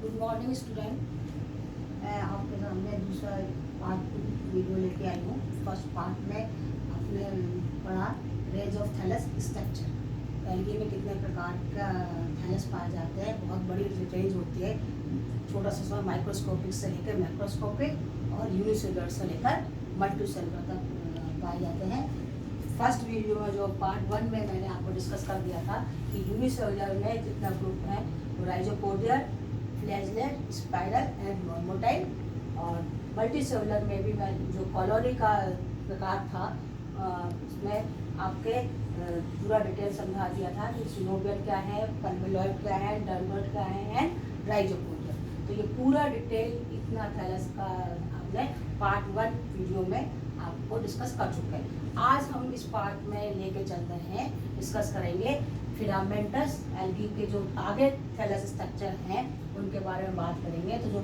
Good morning student. मैं आपके सामने दूसरा पार्ट वीडियो लेके आई हूँ। फर्स्ट पार्ट में आपने पढ़ा range of thallus structure. Algae में कितने प्रकार का थैलस पाए जाते हैं, बहुत बड़ी रेंज होती है। छोटा सा माइक्रोस्कोपिक से लेकर मैक्रोस्कोपिक और यूनिसेलुलर से लेकर मल्टीसेलुलर तक पाए जाते हैं। फर्स्ट वीडियो में जो पार्ट 1 में मैंने आपको डिस्कस कर दिया था कि यूनिसेलुलर में जितना ग्रुप है वो राइजोपोडियल, फ्लैजलेट, स्पाइरल एंड मोटाइल, और मल्टीसेलुलर में भी मैं जो कॉलोनी का प्रकार था उसमें आपके पूरा डिटेल समझा दिया था कि सिनोवियल क्या है, कन्वेलॉइड क्या है, डर्मोइड क्या है एंड राइजोपोडियल। तो ये पूरा डिटेल इतना थैलस का हमने पार्ट 1 वीडियो में आपको डिस्कस कर चुके हैं। आज हम इस पार्ट में लेके चलते हैं, डिस्कस करेंगे फिलामेंटस एल्गी के जो आगे थैलस स्ट्रक्चर हैं उनके बारे में बात करेंगे। तो जो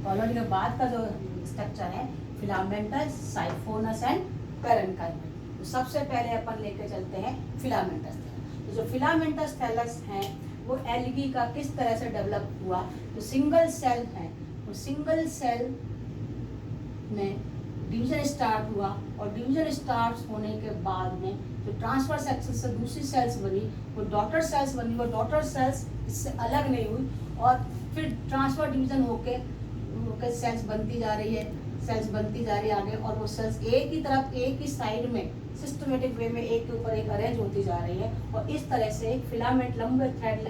कॉलोनी के बाद का जो स्ट्रक्चर है फिलामेंटस, साइफोनस एंड पैरेन्काइमल। तो सबसे पहले अपन लेके चलते हैं फिलामेंटस थैलस। तो जो फिलामेंटस थैलस हैं वो एल्गी का किस तरह से डेवलप हुआ। तो सिंगल सेल है, वो सिंगल सेल में डिवीजन स्टार्ट हुआ और डिवीजन स्टार्ट होने के बाद में जो ट्रांसफर सेक्शन से दूसरी सेल्स बनी वो डॉटर सेल्स बनी। वो डॉटर सेल्स इससे अलग नहीं हुई और फिर ट्रांसफर डिवीजन होके सेल्स बनती जा रही है, सेल्स बनती जा रही है आगे, और वो सेल्स एक ही तरफ एक ही साइड में सिस्टमेटिक वे में एक के ऊपर एक अरेंज होती जा रही है और इस तरह से एक फिलामेंट लंबे थ्रेड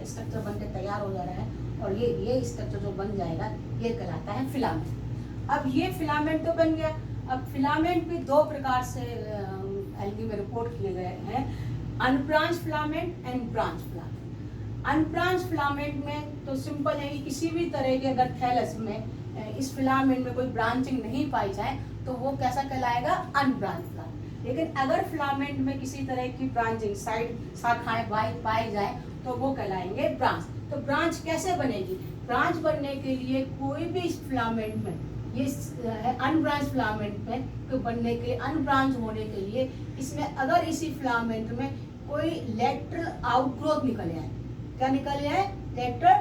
स्ट्रक्चर बनकर तैयार हो जा रहा है और ये स्ट्रक्चर जो बन जाएगा ये कहलाता है फिलामेंट। अब ये फिलामेंट तो बन गया। अब फिलामेंट भी दो प्रकार से एल्गी में रिपोर्ट किए गए हैं, unbranch filament and branch filament. Unbranch filament में तो सिंपल है कि किसी भी तरह के अगर थैलस में इस फिलामेंट में कोई ब्रांचिंग नहीं पाई जाए तो वो कैसा कहलाएगा, अनब्रांच फिलामेंट। लेकिन अगर फिलामेंट में किसी तरह की ब्रांचिंग साइड शाखाएं पाई जाए तो वो कहलाएंगे ब्रांच। तो ब्रांच कैसे बनेगी, ब्रांच बनने के लिए कोई भी इस फिलामेंट में ये अनब्रांच फिलामेंट में तो बनने के अनब्रांच होने के लिए इसमें अगर इसी फिलामेंट में कोई लेटरल आउटग्रोथ निकल आए, क्या निकल आए, लेटरल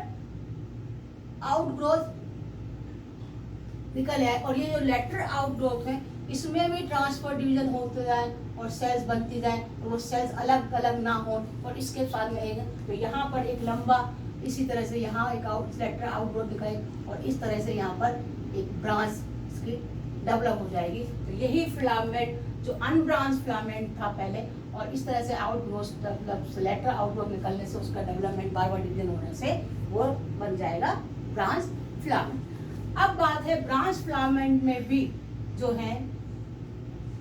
आउटग्रोथ निकल आए, और ये जो लेटरल आउटग्रोथ है इसमें भी ट्रांसफर डिवीजन होते जाए और सेल्स बनती जाए और वो सेल्स अलग अलग ना हो और इसके साथ में तो यहाँ पर एक लंबा इसी तरह से यहाँ एक लेटरल आउटग्रोथ दिखाए और इस तरह से यहाँ पर एक ब्रांच इसकी डेवलप हो जाएगी। तो यही फिलामेंट जो अनब्रांच फिलामेंट था पहले और इस तरह से आउटग्रोथ डेवलप लेटरल आउटग्रोथ निकलने से उसका डेवलपमेंट बार बार डिवीजन होने से वो बन जाएगा ब्रांच फिलामेंट। अब बात है ब्रांच फिलामेंट में भी जो है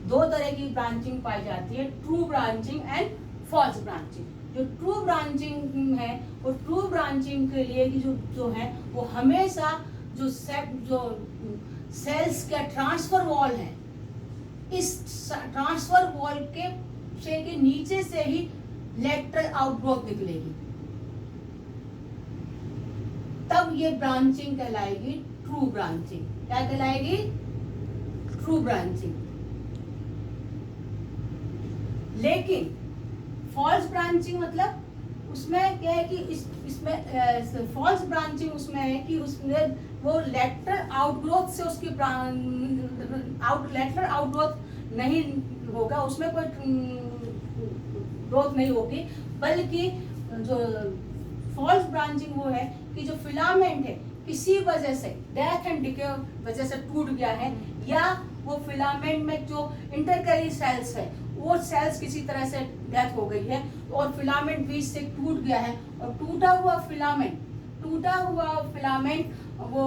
दो तरह की ब्रांचिंग पाई जाती है, true branching and false branching. जो ट्रू ब्रांचिंग है वो ट्रू ब्रांचिंग के लिए जो है वो हमेशा जो सेल्स का ट्रांसफर वॉल है इस ट्रांसफर वॉल के नीचे से ही लेटरल आउटग्रोथ निकलेगी, तब ये ब्रांचिंग कहलाएगी ट्रू ब्रांचिंग। क्या कहलाएगी, ट्रू ब्रांचिंग। लेकिन फॉल्स ब्रांचिंग मतलब उसमें क्या है कि इसमें फॉल्स ब्रांचिंग उसमें है कि उसमें वो लेटरल आउटग्रोथ से उसकी लेटरल आउटग्रोथ नहीं होगा, उसमें कोई ग्रोथ नहीं होगी, बल्कि जो फॉल्स ब्रांचिंग वो है कि जो फिलामेंट है किसी वजह से डेथ एंड डिके वजह से टूट गया है या वो फिलामेंट में जो इंटरकैरी सेल्स है वो सेल्स किसी तरह से डेथ हो गई है और फिलामेंट बीच से टूट गया है और टूटा हुआ फिलामेंट वो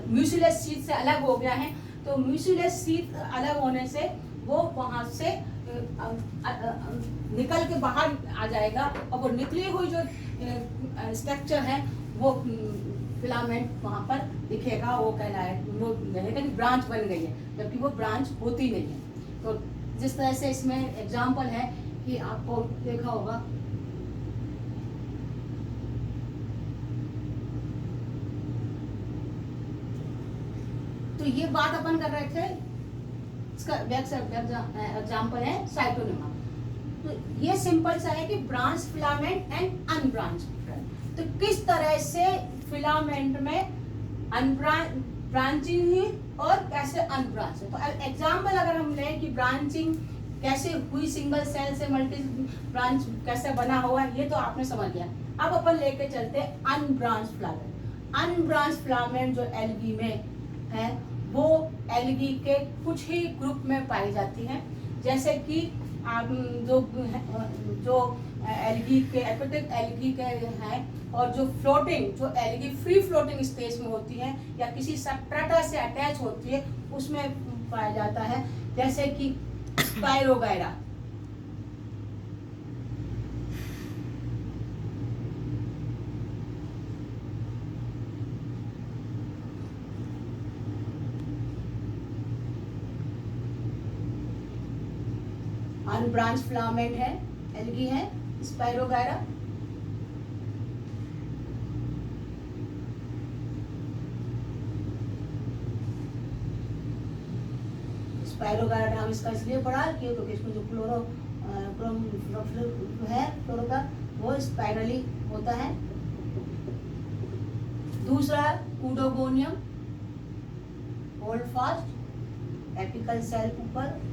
म्यूसिलस शीथ से अलग हो गया है। तो म्यूसिलस शीथ अलग होने से वो वहां से निकल के बाहर आ जाएगा और वो निकली हुई जो स्ट्रक्चर है वो फिलामेंट वहां पर दिखेगा, वो कहलाएगा, वो कहेगा कि ब्रांच बन गई है, जबकि वो ब्रांच होती नहीं है। तो जिस तरह से इसमें एग्जांपल है कि आपको देखा होगा तो ये बात अपन कर रहे थे, इसका एग्जांपल है साइटोनिमा। तो ये सिंपल सा है कि branch filament and unbranch filament. तो किस तरह से फिलामेंट में ब्रांचिंग हुई और कैसे अनब्रांच। तो एग्जाम्पल अगर हम लें कि ब्रांचिंग कैसे हुई, सिंगल सेल से मल्टी ब्रांच कैसे बना हुआ, ये तो आपने समझ लिया। अब अपन लेके चलते हैं अनब्रांच फिलामेंट। अनब्रांच फिलामेंट जो एल्गी में है वो एल्गी के कुछ ही ग्रुप में पाई जाती है, जैसे कि आप जो एल्गी के एक्वेटिक एल्गी के हैं और जो फ्लोटिंग, जो एल्गी फ्री फ्लोटिंग स्टेज में होती है या किसी सबस्ट्रेटा से अटैच होती है उसमें पाया जाता है, जैसे कि स्पाइरोगायरा। अनब्रांच फिलामेंट है, एल्गी है, स्पाइरोगायरा। स्पाइरोगायरा नाम इसका इसलिए पड़ा क्योंकि इसमें जो है फ्लोरो वो स्पाइरली होता है। दूसरा यूडोगोनियम, होल्ड फास्ट, एपिकल सेल ऊपर।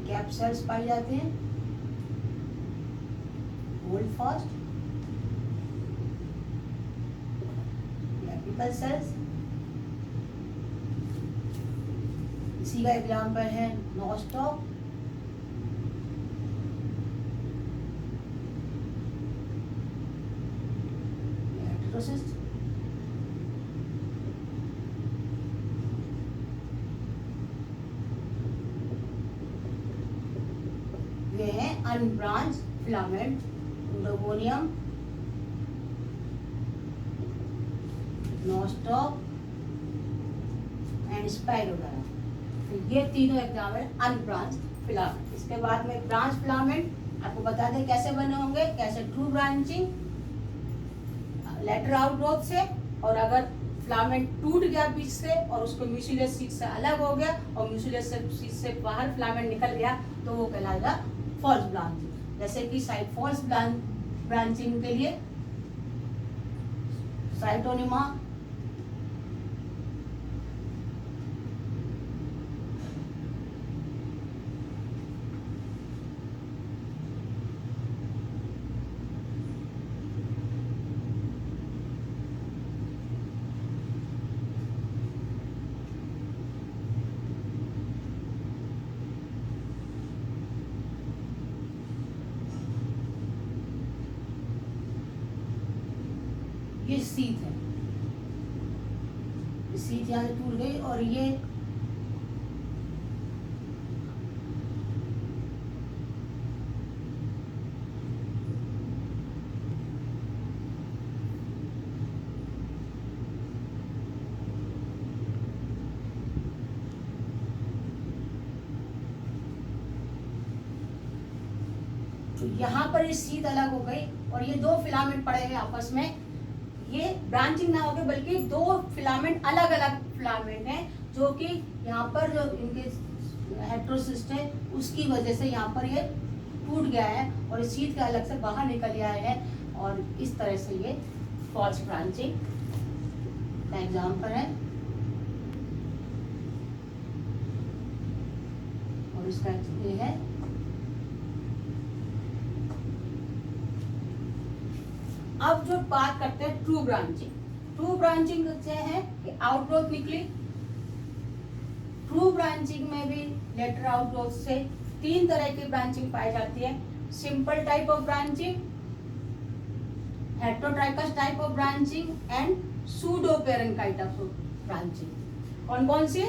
कैप सेल्स पाए जाते हैं, होल्ड फास्ट, एपिकल सेल्स। इसी का एग्जाम्पल है नॉस्टॉक, हेटेरोसिस्ट। ये है unbranch filament, Oedogonium, Nostoc and Spirogyra. तो ये तीनों एग्जाम्पल अनब्रांच फिलामेंट। इसके बाद में ब्रांच फिलामेंट आपको बता दें कैसे बने होंगे, कैसे ट्रू ब्रांचिंग लेटरल आउटग्रोथ से, और अगर फिलामेंट टूट गया बीच से और उसको म्यूसिलेस शीट से अलग हो गया और म्यूसिलेस शीट से बाहर फिलामेंट निकल गया तो वो कहलाएगा फॉल्स ब्रांचिंग। जैसे कि फॉल्स ब्रांचिंग के लिए साइटोनिमा, ये सीट है, सीट यहाँ से टूट गई और ये तो यहाँ पर ये सीट अलग हो गई और ये दो फिलामेंट पड़े हुए आपस में। ये ब्रांचिंग ना होके बल्कि दो फिलामेंट अलग अलग फिलामेंट हैं, जो कि यहाँ पर जो इनके हेटेरोसिस्ट है उसकी वजह से यहाँ पर ये टूट गया है और इस सीट के अलग से बाहर निकल गया है, और इस तरह से ये फॉल्स ब्रांचिंग का एग्जाम्पल है। और इसका ये है अब जो बात करते हैं ट्रू ब्रांचिंग। ट्रू ब्रांचिंग क्या है कि आउटग्रोथ निकली। ट्रू ब्रांचिंग में भी लेटरल आउटग्रोथ से तीन तरह की ब्रांचिंग पाई जाती है, simple type of branching, heterotrichous type of branching and pseudo parenchymatous of branching. कौन कौन सी?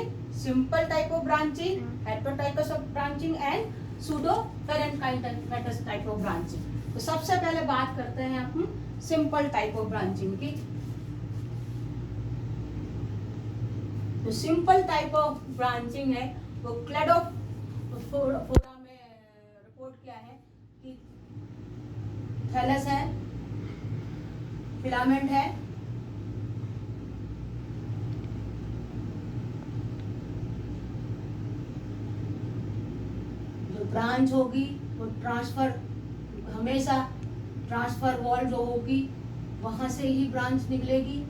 Simple type of branching, heterotrichous of branching and pseudo parenchymatous type of branching. तो सबसे पहले बात करते हैं हम सिंपल टाइप ऑफ ब्रांचिंग की। जो सिंपल टाइप ऑफ ब्रांचिंग है वो क्लेडोफोरा में रिपोर्ट किया है कि थैलस है, फिलामेंट है, जो ब्रांच होगी वो हमेशा ट्रांसफर वॉल जो होगी वहां से ही ब्रांच निकलेगी।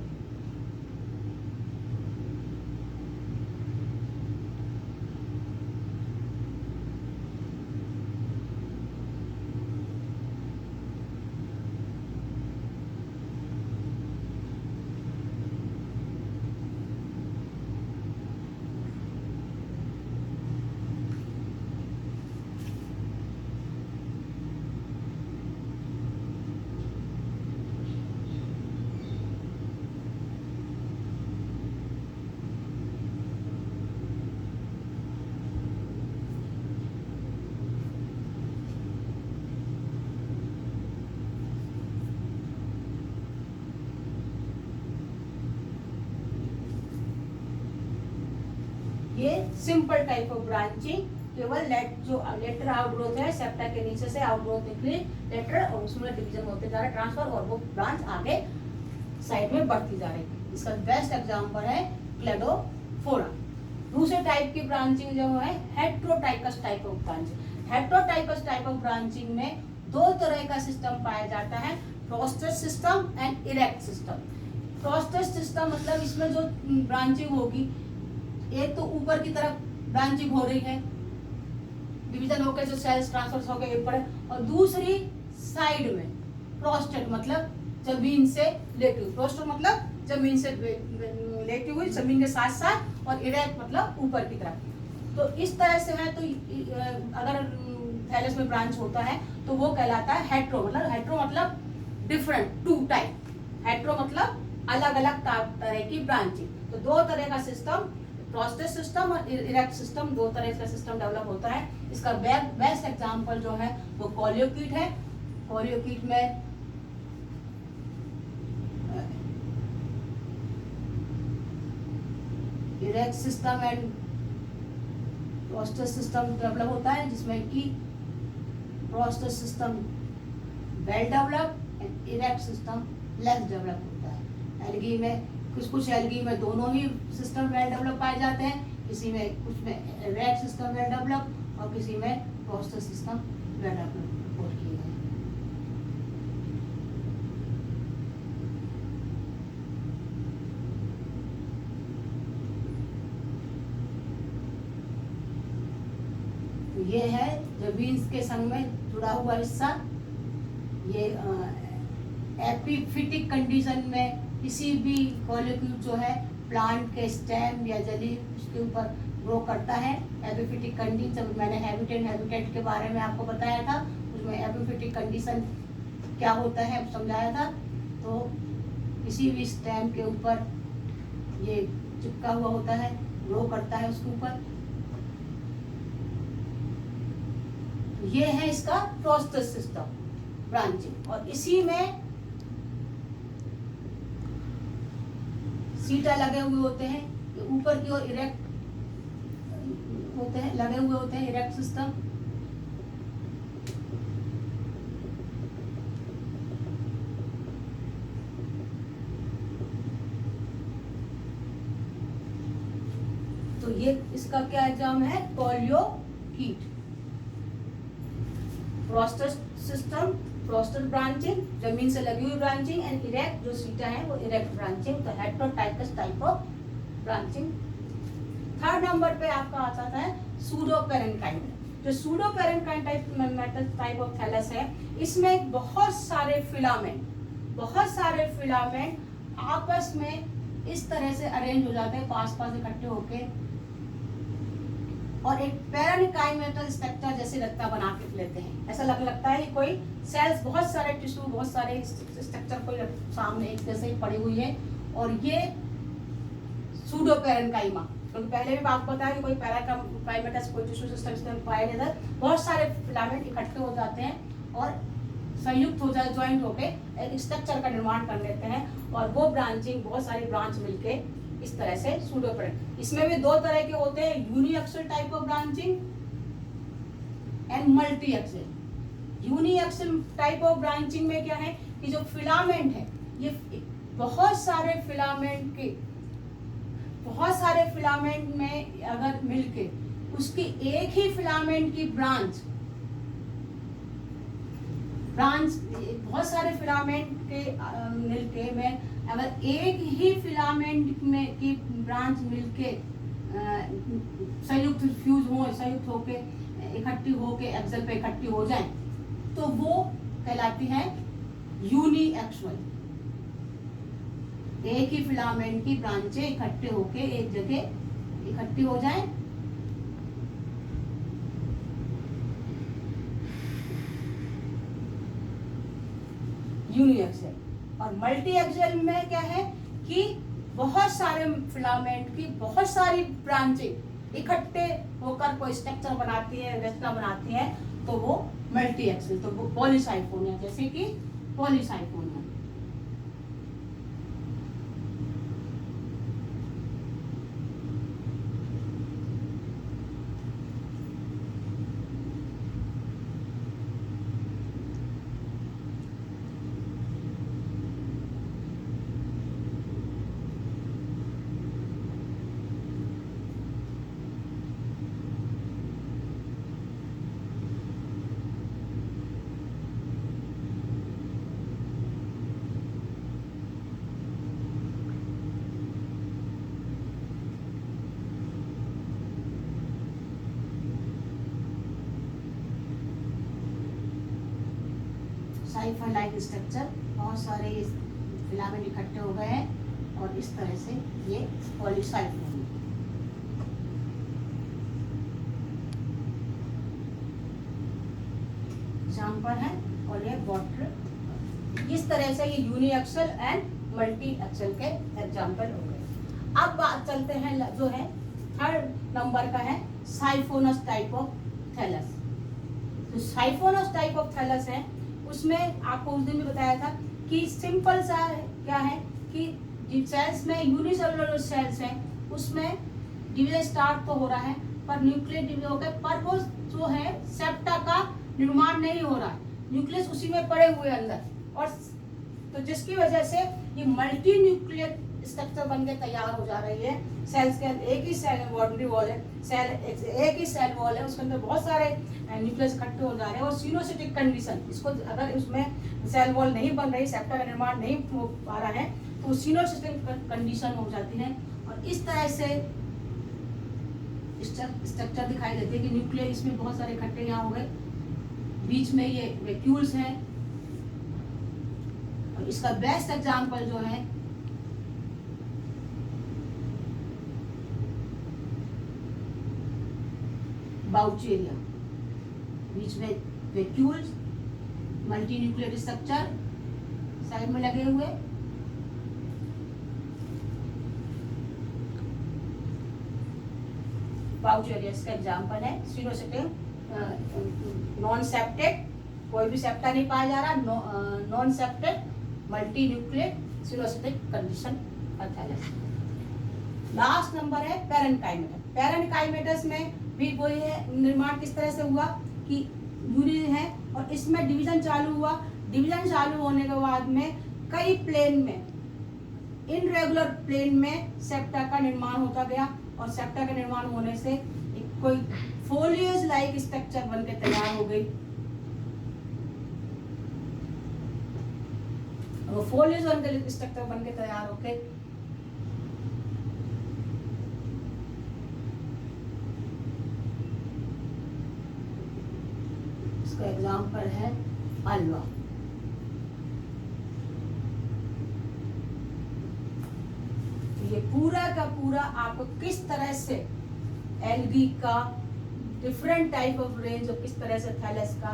ये सिंपल टाइप ऑफ ब्रांचिंग, केवल जो लेटर आउटग्रोथ है सेप्टा के नीचे से आउटग्रोथ निकली लेटर और उसमें डिवीजन होते जा रहे ट्रांसफर और वो ब्रांच आगे साइड में बढ़ती जा रही। इसका बेस्ट एग्जांपल है क्लेडोफोरा। दूसरे टाइप की ब्रांचिंग जो है heterotrichous type of branching. Heterotrichous type of branching में दो तरह का सिस्टम पाया जाता है, prostrate system and erect system. Prostrate system मतलब इसमें जो ब्रांचिंग होगी, एक तो ऊपर की तरफ ब्रांचिंग हो रही है, डिवीजन होकर जो सेल्स ट्रांसफर होकर एक पर, और दूसरी साइड में प्रोस्टेट मतलब जमीन से लेटी हुई, प्रोस्टेट मतलब जमीन से लेटी हुई जमीन के साथ साथ, और इरेक्ट मतलब ऊपर की तरफ। तो इस तरह से है। तो अगर थैलस में ब्रांच होता है तो वो कहलाता है हेट्रो मतलब डिफरेंट, टू टाइप। हेट्रो मतलब अलग अलग तरह की ब्रांचिंग। तो दो तरह का सिस्टम, प्रोस्टेट सिस्टम और इरेक्ट सिस्टम, दो तरह का सिस्टम डेवलप होता है। इसका बेस्ट एग्जांपल जो है वो कोलियोकीट है। कोलियोकीट में erect system and prostate system develop होता है, जिसमें कि prostate system well develop and erect system less develop होता है। एल्गी में कुछ एल्गी में दोनों ही सिस्टम वेल डेवलप पाए जाते हैं, किसी में कुछ में इरेक्ट सिस्टम वेल डेवलप और किसी में prostate system well develop report किए गए। ये है जमीन के संग में जुड़ा हुआ हिस्सा। ये एपिफिटिक कंडीशन में किसी भी कोलियोकीट जो है प्लांट के स्टेम या जली उसके ऊपर ग्रो करता है। एपिफिटिक कंडीशन, मैंने हैबिटेट के बारे में आपको बताया था, उसमें एपिफिटिक कंडीशन क्या होता है समझाया था। तो किसी भी स्टेम के ऊपर ये चिपका हुआ होता है, ग्रो करता है उसके ऊपर। ये है इसका प्रोस्टेट सिस्टम ब्रांचिंग, और इसी में सीटा लगे हुए होते हैं, ऊपर की ओर इरेक्ट होते हैं, लगे हुए होते हैं इरेक्ट सिस्टम। तो ये इसका क्या एग्जाम है, कोलियोकीट। प्रोस्टेट सिस्टम, प्रोस्टेट ब्रांचिंग, जमीन से लगी हुई ब्रांचिंग, एंड इरेक्ट जो सीटा है वो इरेक्ट ब्रांचिंग। तो heterotrichous type of branching. Third number पे आपका आता है सूडोपेरेन्काइम। जो सूडोपेरेन्काइम टाइप ऑफ थैलस है, इसमें बहुत सारे फिलामेंट आपस में इस तरह से अरेंज हो जाते हैं, पास इकट्ठे होके, और एक पेरेन्काइमेटल स्ट्रक्चर जैसे लगता बना के लेते हैं। ऐसा लगता है कि कोई सेल्स, बहुत सारे टिश्यू, बहुत सारे स्ट्रक्चर कोई सामने एक जैसे ही पड़ी हुई है, और ये सूडोपेरेन्काइमा। क्योंकि पहले भी आपको बताया कि कोई पेरेन्काइमेटस कोई टिश्यू सिस्टम पाए नहीं, बहुत सारे फिलामेंट इकट्ठे हो जाते हैं और संयुक्त हो जाए, ज्वाइंट होके एक स्ट्रक्चर का निर्माण कर लेते हैं, और वो ब्रांचिंग बहुत सारी ब्रांच मिलके इस तरह से सूडोपोडेंट। इसमें भी दो तरह के होते हैं, uniaxial type of branching and multiaxial. Uniaxial type of branching में क्या है कि जो फिलामेंट है ये बहुत सारे फिलामेंट में अगर मिलके उसकी एक ही फिलामेंट की ब्रांच बहुत सारे फिलामेंट के मिलके में अगर एक ही फिलामेंट में की ब्रांच मिलके संयुक्त होके इकट्ठी होके एक्सल पे इकट्ठी हो जाए तो वो कहलाती है यूनिएक्सल। एक ही फिलामेंट की ब्रांचें इकट्ठे होके एक जगह इकट्ठी हो जाए यूनिएक्सल। और मल्टी एक्सल में क्या है कि बहुत सारे फिलामेंट की बहुत सारी ब्रांचें इकट्ठे होकर कोई स्ट्रक्चर बनाती है, रचना बनाती है, तो वो मल्टी एक्सल, तो वो पॉलीसाइफोनिया, जैसे कि पॉलीसाइफोनिया। साइफर लाइक स्ट्रक्चर, बहुत सारे फिलामेंट इकट्ठे हो गए हैं और इस तरह से ये पॉलीसाइफोनिया। एग्जाम्पल है और ये वाटर। इस तरह से ये यूनिएक्सल एंड मल्टी एक्सल के एग्जाम्पल हो गए। अब बात चलते हैं जो है थर्ड नंबर का है साइफोनस टाइप ऑफ थैलस। तो साइफोनस टाइप ऑफ थैलस है, उसमें आपको उस दिन भी बताया था कि सिंपल सा क्या है कि जिन सेल्स में यूनिसेलुलर सेल्स हैं उसमें डिवीजन स्टार्ट तो हो रहा है पर न्यूक्लियस डिवीजन होकर पर वो जो है सेप्टा का निर्माण नहीं हो रहा है, न्यूक्लियस उसी में पड़े हुए अंदर, और तो जिसकी वजह से ये मल्टी न्यूक्लियर स्ट्रक्चर बन के तैयार हो जा रही है। सेल्स के एक ही सेल बाउंड्री वॉल है, एक ही सेल वॉल है, उसके अंदर बहुत सारे न्यूक्लियस इकट्ठे हो जा रहे हैं और सिनोसिटिक कंडीशन, इसको अगर उसमें सेल वॉल नहीं बन रही, सेप्टा का निर्माण नहीं हो पा रहा है तो सिनोसिटिक कंडीशन हो जाती है। और इस तरह से स्ट्रक्चर दिखाई देती है कि न्यूक्लियर इसमें बहुत सारे इकट्ठे यहाँ हो गए, बीच में ये वैक्यूल्स हैं। और इसका बेस्ट एग्जांपल जो है बाउचेरिया, बीच में vacuoles, multi nuclear structure side में लगे हुए। बाउचेरिया इसका एग्जांपल है। सिनोसिटिक नॉन सेप्टेड, कोई भी सेप्टा नहीं पाया जा रहा, non septate multi nuclear coenocytic condition का थैलस। लास्ट नंबर है पैरेन्काइमेटस। पैरेन्काइमेटस में भी वही है, निर्माण किस तरह से हुआ कि यूनि है और इसमें डिवीजन चालू हुआ। डिवीजन चालू होने के बाद में कई प्लेन में, इनरेगुलर प्लेन में सेप्टा का निर्माण होता गया और सेप्टा का निर्माण होने से एक कोई फोलियोज लाइक स्ट्रक्चर बनकर तैयार हो गई। वो फोलियोज बनकर स्ट्रक्चर बनकर तैयार होके इसका एग्जाम्पल है अलवा। ये पूरा का पूरा आपको किस तरह से एल्गी का डिफरेंट टाइप ऑफ रेंज और किस तरह से थैलस का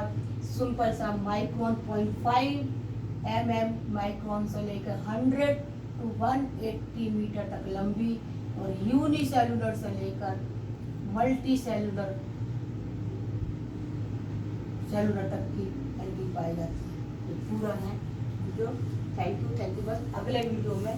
सिंपल सा माइक्रोन 0.5 mm माइक्रोन से लेकर 100 to 180 मीटर तक लंबी और यूनिसेलुलर से लेकर मल्टी सेलुलर तक की एल्गी पाई जाती है। ये पूरा है वीडियो। Thank you. बस अगले वीडियो में